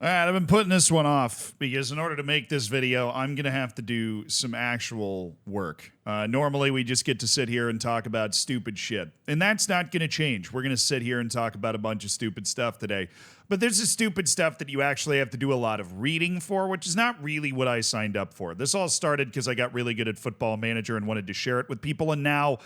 All right, I've been putting this one off because in order to make this video, I'm going to have to do some actual work. Normally, we just get to sit here and talk about stupid shit. And that's not going to change. We're going to sit here and talk about a bunch of stupid stuff today. But there's this stupid stuff that you actually have to do a lot of reading for, which is not really what I signed up for. This all started because I got really good at Football Manager and wanted to share it with people, and now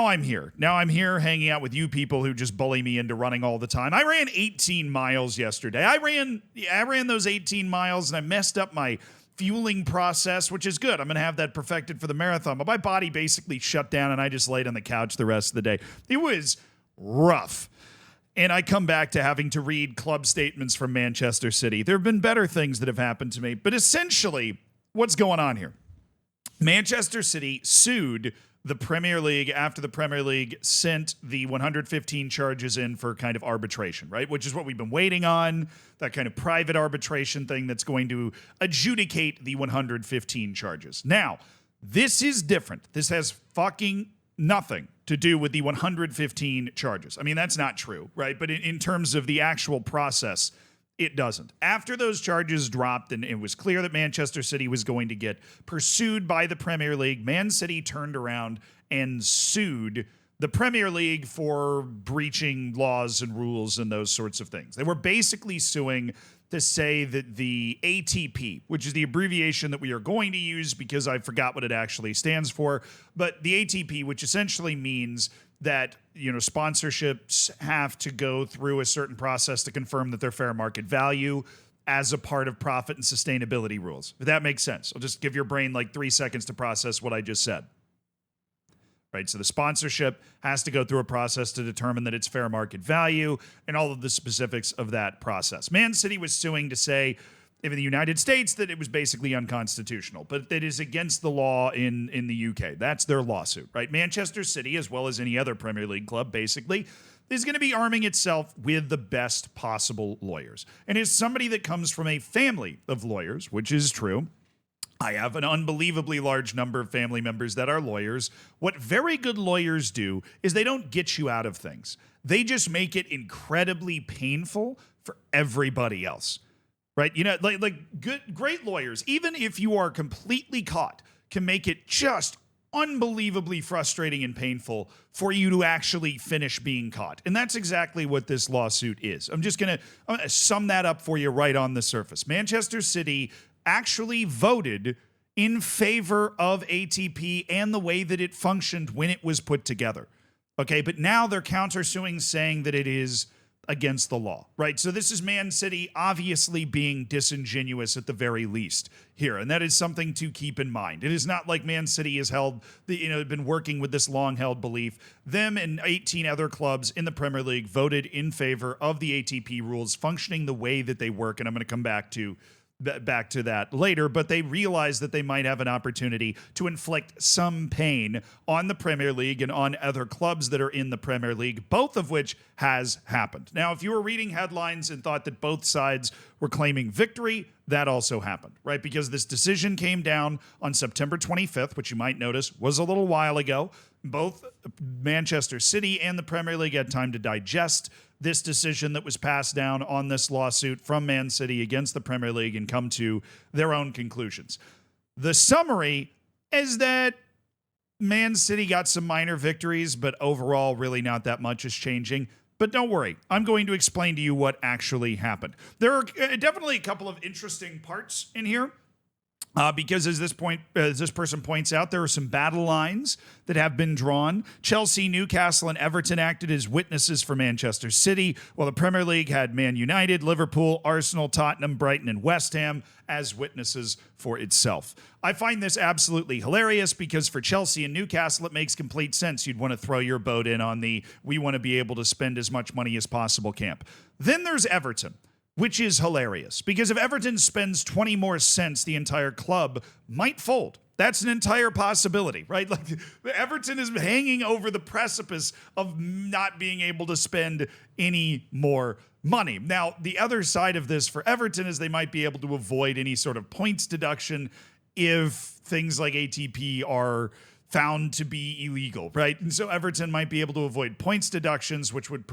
I'm here. Now I'm here hanging out with you people who just bully me into running all the time. I ran 18 miles yesterday. I ran those 18 miles and I messed up my fueling process, which is good. I'm going to have that perfected for the marathon. But my body basically shut down and I just laid on the couch the rest of the day. It was rough. And I come back to having to read club statements from Manchester City. There have been better things that have happened to me. But essentially, what's going on here? Manchester City sued the Premier League after the Premier League sent the 115 charges in for kind of arbitration, right? Which is what we've been waiting on, that kind of private arbitration thing that's going to adjudicate the 115 charges. Now, this is different. This has fucking nothing to do with the 115 charges. I mean, that's not true, right? But in terms of the actual process, it doesn't. After those charges dropped and it was clear that Manchester City was going to get pursued by the Premier League, Man City turned around and sued the Premier League for breaching laws and rules and those sorts of things. They were basically suing to say that the ATP, which is the abbreviation that we are going to use because I forgot what it actually stands for, but the ATP, which essentially means that, you know, sponsorships have to go through a certain process to confirm that they're fair market value as a part of profit and sustainability rules. If that makes sense. I'll just give your brain like 3 seconds to process what I just said. Right, so the sponsorship has to go through a process to determine that it's fair market value and all of the specifics of that process. Man City was suing to say in the United States that it was basically unconstitutional, but that is against the law in the UK. That's their lawsuit, right? Manchester City, as well as any other Premier League club, basically, is going to be arming itself with the best possible lawyers. And as somebody that comes from a family of lawyers, which is true, I have an unbelievably large number of family members that are lawyers. What very good lawyers do is they don't get you out of things. They just make it incredibly painful for everybody else. Right? You know, great lawyers, even if you are completely caught, can make it just unbelievably frustrating and painful for you to actually finish being caught. And that's exactly what this lawsuit is. I'm going to sum that up for you right on the surface. Manchester City actually voted in favor of ATP and the way that it functioned when it was put together. Okay, but now they're countersuing, saying that it is against the law, right? So this is Man City obviously being disingenuous at the very least here, and that is something to keep in mind. It is not like Man City has been working with this long-held belief. Them and 18 other clubs in the Premier League voted in favor of the ATP rules functioning the way that they work, and I'm going to come back to that later, but they realized that they might have an opportunity to inflict some pain on the Premier League and on other clubs that are in the Premier League, both of which has happened. Now, if you were reading headlines and thought that both sides were claiming victory, that also happened, right? Because this decision came down on September 25th, which you might notice was a little while ago. Both Manchester City and the Premier League had time to digest this decision that was passed down on this lawsuit from Man City against the Premier League and come to their own conclusions. The summary is that Man City got some minor victories, but overall, really not that much is changing. But don't worry, I'm going to explain to you what actually happened. There are definitely a couple of interesting parts in here. Because as this person points out, there are some battle lines that have been drawn. Chelsea, Newcastle, and Everton acted as witnesses for Manchester City, while the Premier League had Man United, Liverpool, Arsenal, Tottenham, Brighton, and West Ham as witnesses for itself. I find this absolutely hilarious because for Chelsea and Newcastle, it makes complete sense. You'd want to throw your boat in on the we want to be able to spend as much money as possible camp. Then there's Everton, which is hilarious because if Everton spends 20 more cents, the entire club might fold. That's an entire possibility, right? Like Everton is hanging over the precipice of not being able to spend any more money. Now, the other side of this for Everton is they might be able to avoid any sort of points deduction if things like ATP are found to be illegal, right? And so Everton might be able to avoid points deductions, which would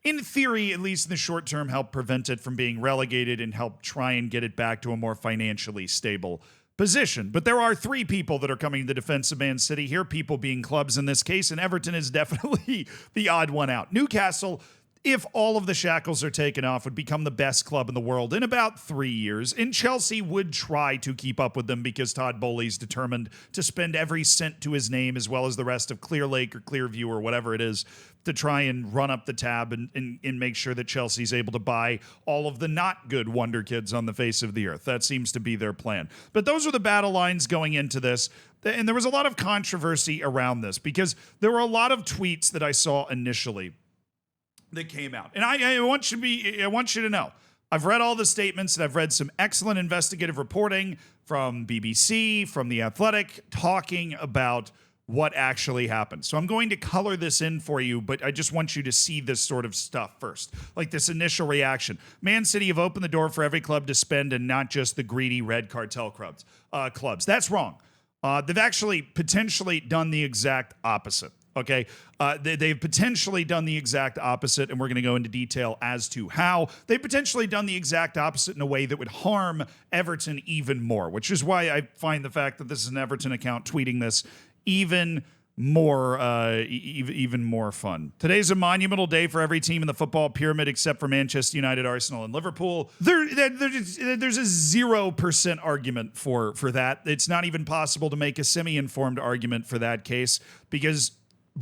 in theory, at least in the short term, help prevent it from being relegated and help try and get it back to a more financially stable position. But there are three people that are coming to the defense of Man City here, people being clubs in this case, and Everton is definitely the odd one out. Newcastle, if all of the shackles are taken off, would become the best club in the world in about 3 years. And Chelsea would try to keep up with them because Todd Bowley's determined to spend every cent to his name, as well as the rest of Clear Lake or Clearview or whatever it is, to try and run up the tab and make sure that Chelsea's able to buy all of the not good wonder kids on the face of the earth. That seems to be their plan. But those are the battle lines going into this. And there was a lot of controversy around this because there were a lot of tweets that I saw initially that came out. And I want you to know, I've read all the statements and I've read some excellent investigative reporting from BBC, from The Athletic, talking about what actually happened. So I'm going to color this in for you, but I just want you to see this sort of stuff first, like this initial reaction. Man City have opened the door for every club to spend and not just the greedy red cartel clubs. That's wrong. They've actually potentially done the exact opposite. Okay, they've potentially done the exact opposite, and we're going to go into detail as to how. They've potentially done the exact opposite in a way that would harm Everton even more, which is why I find the fact that this is an Everton account tweeting this even more fun. Today's a monumental day for every team in the football pyramid except for Manchester United, Arsenal, and Liverpool. There's a 0% argument for that. It's not even possible to make a semi-informed argument for that case because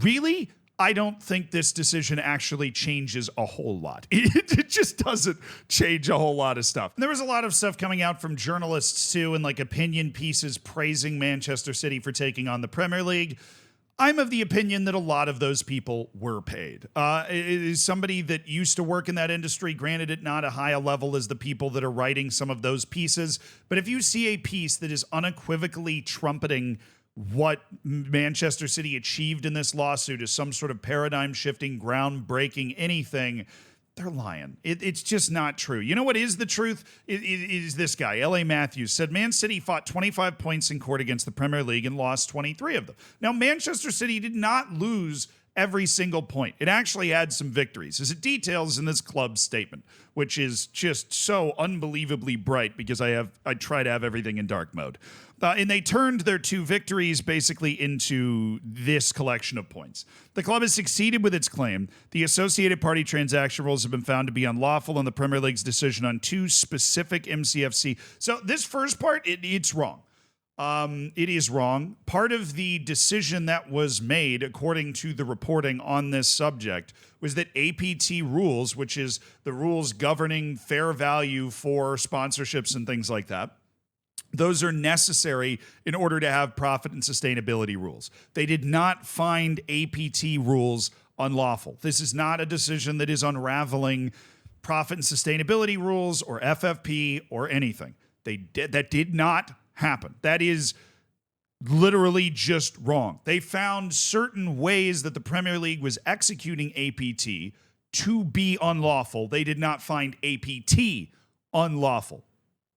really, I don't think this decision actually changes a whole lot. It just doesn't change a whole lot of stuff. And there was a lot of stuff coming out from journalists too, and like opinion pieces praising Manchester City for taking on the Premier League. I'm of the opinion that a lot of those people were paid. It is somebody that used to work in that industry, granted at not a high level as the people that are writing some of those pieces. But if you see a piece that is unequivocally trumpeting what Manchester City achieved in this lawsuit as some sort of paradigm-shifting, groundbreaking anything, they're lying. It's just not true. You know what is the truth? It is this guy, L.A. Matthews, said Man City fought 25 points in court against the Premier League and lost 23 of them. Now, Manchester City did not lose every single point. It actually had some victories, as it details in this club statement, which is just so unbelievably bright because I try to have everything in dark mode. And they turned their two victories basically into this collection of points. The club has succeeded with its claim. The associated party transaction rules have been found to be unlawful in the Premier League's decision on two specific MCFC. So this first part, it's wrong. It is wrong. Part of the decision that was made, according to the reporting on this subject, was that APT rules, which is the rules governing fair value for sponsorships and things like that, those are necessary in order to have profit and sustainability rules. They did not find APT rules unlawful. This is not a decision that is unraveling profit and sustainability rules or FFP or anything. That did not happen. That is literally just wrong. They found certain ways that the Premier League was executing APT to be unlawful. They did not find APT unlawful.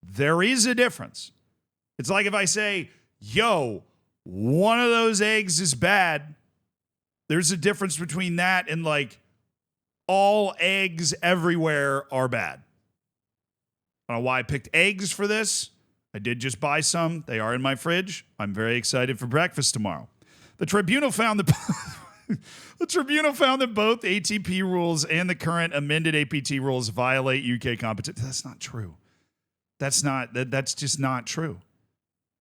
There is a difference. It's like if I say, yo, one of those eggs is bad. There's a difference between that and like all eggs everywhere are bad. I don't know why I picked eggs for this. I did just buy some. They are in my fridge. I'm very excited for breakfast tomorrow. The tribunal found that both ATP rules and the current amended APT rules violate UK competition. That's not true. That's just not true.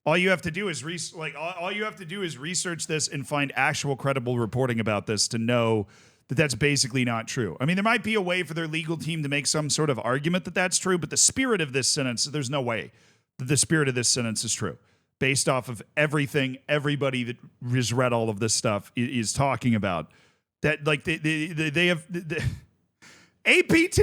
All you have to do is research this and find actual credible reporting about this to know that that's basically not true. I mean, there might be a way for their legal team to make some sort of argument that that's true, but the spirit of this sentence, there's no way that the spirit of this sentence is true. Based off of everything, everybody that has read all of this stuff is talking about. That like they have... APT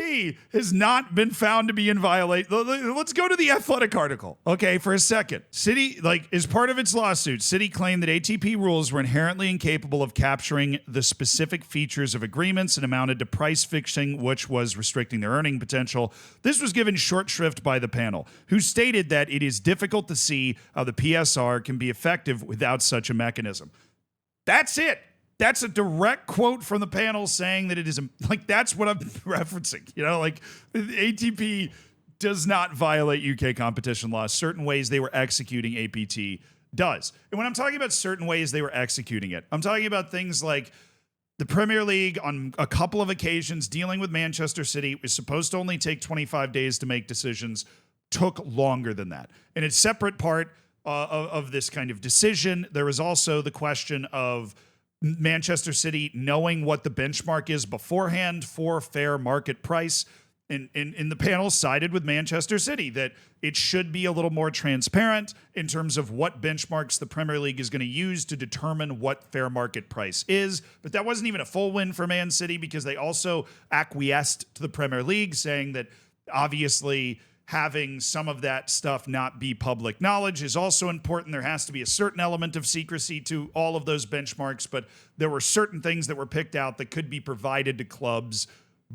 has not been found to be in violation. Let's go to the Athletic article, okay, for a second. City, as part of its lawsuit, City claimed that ATP rules were inherently incapable of capturing the specific features of agreements and amounted to price fixing, which was restricting their earning potential. This was given short shrift by the panel, who stated that it is difficult to see how the PSR can be effective without such a mechanism. That's it. That's a direct quote from the panel saying that it is like, that's what I'm referencing. You know, like ATP does not violate UK competition laws. Certain ways they were executing APT does. And when I'm talking about certain ways they were executing it, I'm talking about things like the Premier League on a couple of occasions dealing with Manchester City was supposed to only take 25 days to make decisions, took longer than that. And it's a separate part of this kind of decision. There was also the question of Manchester City knowing what the benchmark is beforehand for fair market price. And the panel sided with Manchester City that it should be a little more transparent in terms of what benchmarks the Premier League is going to use to determine what fair market price is. But that wasn't even a full win for Man City because they also acquiesced to the Premier League, saying that obviously having some of that stuff not be public knowledge is also important. There has to be a certain element of secrecy to all of those benchmarks, but there were certain things that were picked out that could be provided to clubs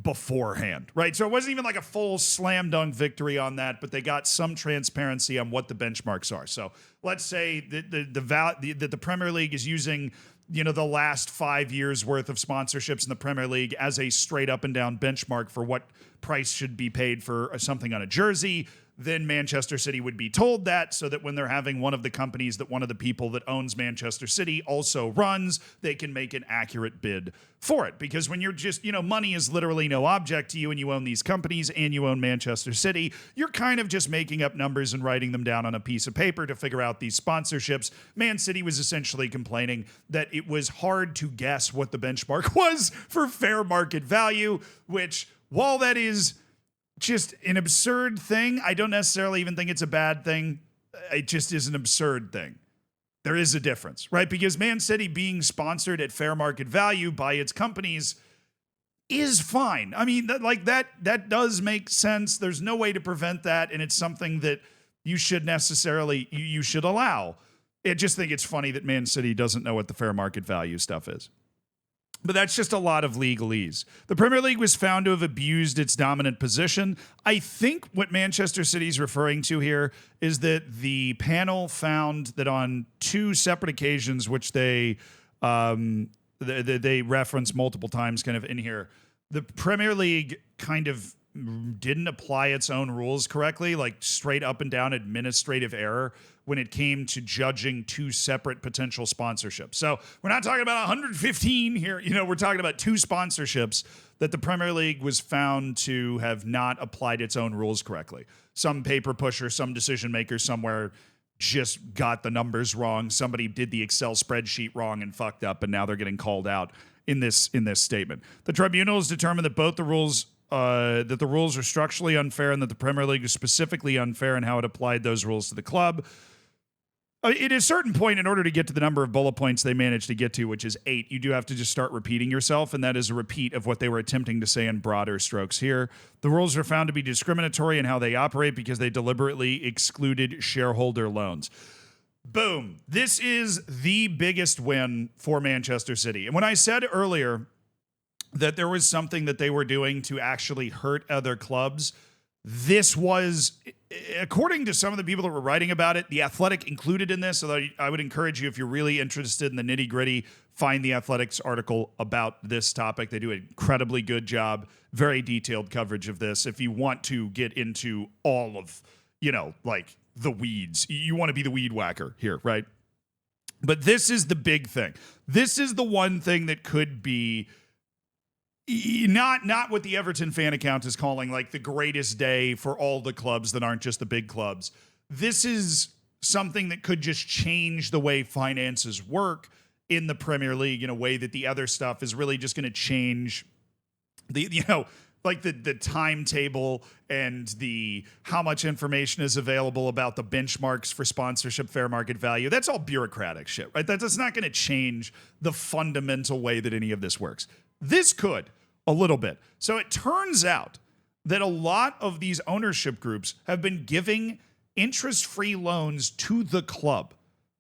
beforehand, right? So it wasn't even like a full slam dunk victory on that, but they got some transparency on what the benchmarks are. So let's say that the Premier League is using, you know, the last 5 years worth of sponsorships in the Premier League as a straight up and down benchmark for what price should be paid for something on a jersey. Then Manchester City would be told that, so that when they're having one of the companies that one of the people that owns Manchester City also runs, they can make an accurate bid for it. Because when you're just, you know, money is literally no object to you and you own these companies and you own Manchester City, you're kind of just making up numbers and writing them down on a piece of paper to figure out these sponsorships. Man City was essentially complaining that it was hard to guess what the benchmark was for fair market value, which, while that is just an absurd thing, I don't necessarily even think it's a bad thing. It just is an absurd thing. There is a difference, right? Because Man City being sponsored at fair market value by its companies is fine. I mean, that does make sense. There's no way to prevent that, and it's something that you should allow. I just think it's funny that Man City doesn't know what the fair market value stuff is. But that's just a lot of legalese. The Premier League was found to have abused its dominant position. I think what Manchester City is referring to here is that the panel found that on two separate occasions, which they reference multiple times kind of in here, the Premier League kind of didn't apply its own rules correctly, like straight up and down administrative error when it came to judging two separate potential sponsorships. So we're not talking about 115 here. You know, we're talking about two sponsorships that the Premier League was found to have not applied its own rules correctly. Some paper pusher, some decision maker somewhere just got the numbers wrong. Somebody did the Excel spreadsheet wrong and fucked up, and now they're getting called out in this statement. The tribunal has determined that both the rules that the rules are structurally unfair and that the Premier League is specifically unfair in how it applied those rules to the club. At a certain point, in order to get to the number of bullet points they managed to get to, which is 8, you do have to just start repeating yourself, and that is a repeat of what they were attempting to say in broader strokes here. The rules are found to be discriminatory in how they operate because they deliberately excluded shareholder loans. Boom. This is the biggest win for Manchester City. And when I said earlier that there was something that they were doing to actually hurt other clubs, this was, according to some of the people that were writing about it, The Athletic included in this, so I would encourage you, if you're really interested in the nitty-gritty, find The Athletic's article about this topic. They do an incredibly good job, very detailed coverage of this. If you want to get into all of, you know, like the weeds, you want to be the weed whacker here, right? But this is the big thing. This is the one thing that could be not what the Everton fan account is calling like the greatest day for all the clubs that aren't just the big clubs. This is something that could just change the way finances work in the Premier League in a way that the other stuff is really just going to change the, you know, like the timetable and the how much information is available about the benchmarks for sponsorship fair market value. That's all bureaucratic shit, right? That's not going to change the fundamental way that any of this works. This could a little bit. So it turns out that a lot of these ownership groups have been giving interest-free loans to the club,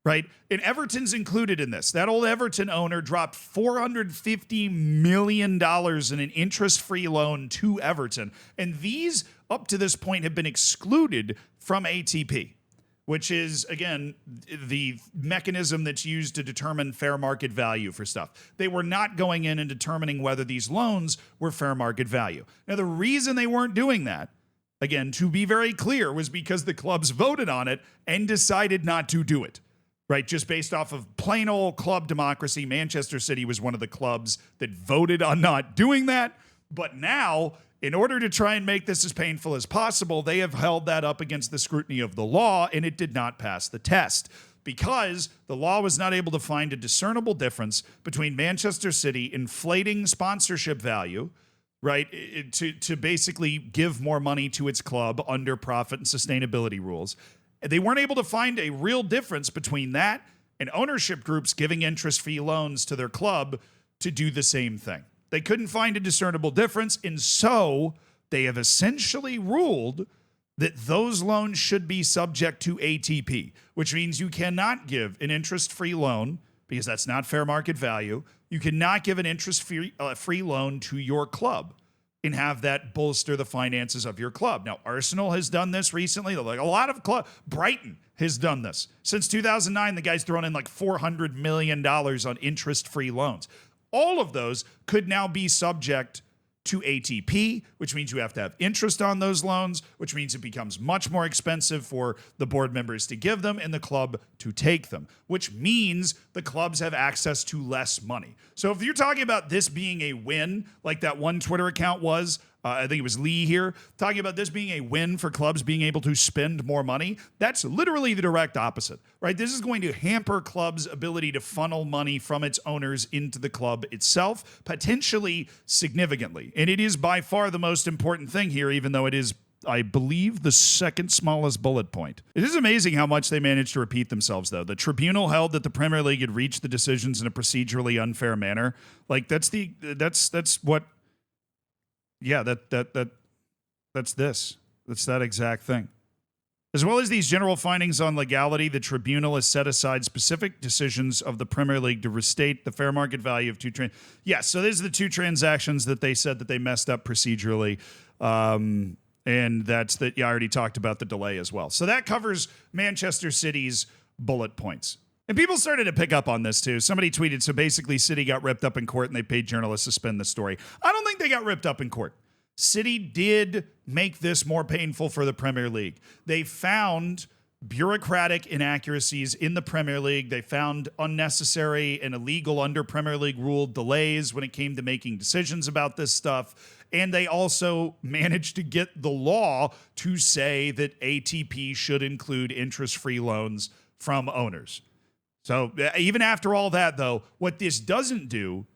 right? And Everton's included in this. That old Everton owner dropped $450 million in an interest-free loan to Everton. And these, up to this point, have been excluded from ATP, which is, again, the mechanism that's used to determine fair market value for stuff. They were not going in and determining whether these loans were fair market value. Now, the reason they weren't doing that, again, to be very clear, was because the clubs voted on it and decided not to do it, right? Just based off of plain old club democracy. Manchester City was one of the clubs that voted on not doing that. But now, in order to try and make this as painful as possible, they have held that up against the scrutiny of the law, and it did not pass the test because the law was not able to find a discernible difference between Manchester City inflating sponsorship value, right, to basically give more money to its club under profit and sustainability rules. They weren't able to find a real difference between that and ownership groups giving interest-free loans to their club to do the same thing. They couldn't find a discernible difference, and so they have essentially ruled that those loans should be subject to ATP, which means you cannot give an interest-free loan because that's not fair market value. You cannot give an interest-free loan to your club and have that bolster the finances of your club. Now, Arsenal has done this recently. Like a lot of clubs, Brighton has done this. Since 2009, the guy's thrown in like $400 million on interest-free loans. All of those could now be subject to ATP, which means you have to have interest on those loans, which means it becomes much more expensive for the board members to give them and the club to take them, which means the clubs have access to less money. So if you're talking about this being a win, like that one Twitter account was, I think it was Lee here, talking about this being a win for clubs being able to spend more money, that's literally the direct opposite, right? This is going to hamper clubs' ability to funnel money from its owners into the club itself, potentially significantly. And it is by far the most important thing here, even though it is, I believe, the second smallest bullet point. It is amazing how much they managed to repeat themselves, though. The tribunal held that the Premier League had reached the decisions in a procedurally unfair manner. Like, that's what... Yeah, that's this. That's that exact thing. As well as these general findings on legality, the tribunal has set aside specific decisions of the Premier League to restate the fair market value of so these are the two transactions that they said that they messed up procedurally. And that's that. Yeah, I already talked about the delay as well. So that covers Manchester City's bullet points. And people started to pick up on this too. Somebody tweeted, so basically City got ripped up in court and they paid journalists to spin the story. I don't think they got ripped up in court. City did make this more painful for the Premier League. They found bureaucratic inaccuracies in the Premier League. They found unnecessary and illegal under Premier League rule delays when it came to making decisions about this stuff. And they also managed to get the law to say that ATP should include interest-free loans from owners. So even after all that, though, what this doesn't do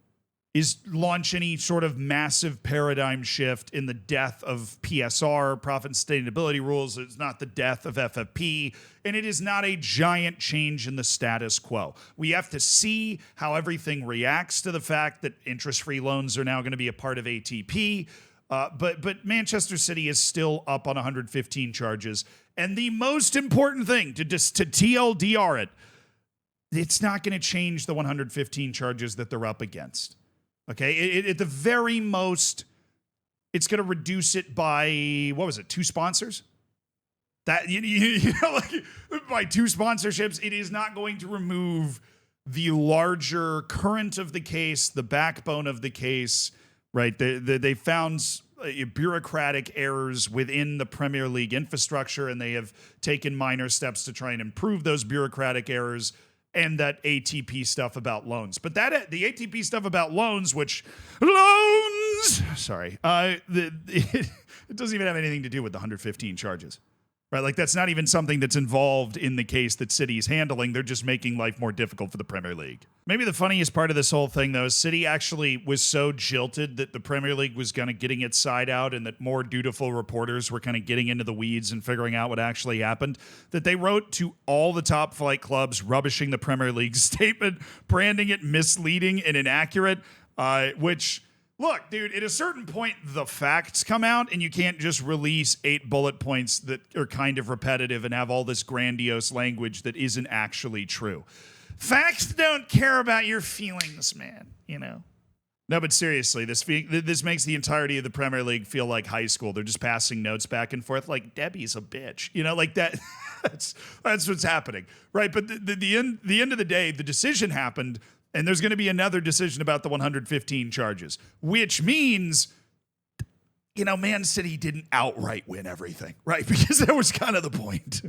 is launch any sort of massive paradigm shift in the death of PSR, profit and sustainability rules. It's not the death of FFP, and it is not a giant change in the status quo. We have to see how everything reacts to the fact that interest-free loans are now going to be a part of ATP. But Manchester City is still up on 115 charges. And the most important thing, to TLDR it, it's not going to change the 115 charges that they're up against. Okay, at the very most, it's going to reduce it by, what was it, 2 sponsors? That like by 2 sponsorships, it is not going to remove the larger current of the case, the backbone of the case, right? They found bureaucratic errors within the Premier League infrastructure, and they have taken minor steps to try and improve those bureaucratic errors. And that ATP stuff about loans. But the ATP stuff about loans, it doesn't even have anything to do with the 115 charges. Right? Like, that's not even something that's involved in the case that City's handling. They're just making life more difficult for the Premier League. Maybe the funniest part of this whole thing, though, is City actually was so jilted that the Premier League was kind of getting its side out and that more dutiful reporters were kind of getting into the weeds and figuring out what actually happened, that they wrote to all the top flight clubs rubbishing the Premier League's statement, branding it misleading and inaccurate, which... Look, dude, at a certain point, the facts come out, and you can't just release 8 bullet points that are kind of repetitive and have all this grandiose language that isn't actually true. Facts don't care about your feelings, man, you know? No, but seriously, this makes the entirety of the Premier League feel like high school. They're just passing notes back and forth, like Debbie's a bitch, like that. that's what's happening, right? But the end of the day, the decision happened, and there's going to be another decision about the 115 charges, which means, Man City didn't outright win everything, right? Because that was kind of the point.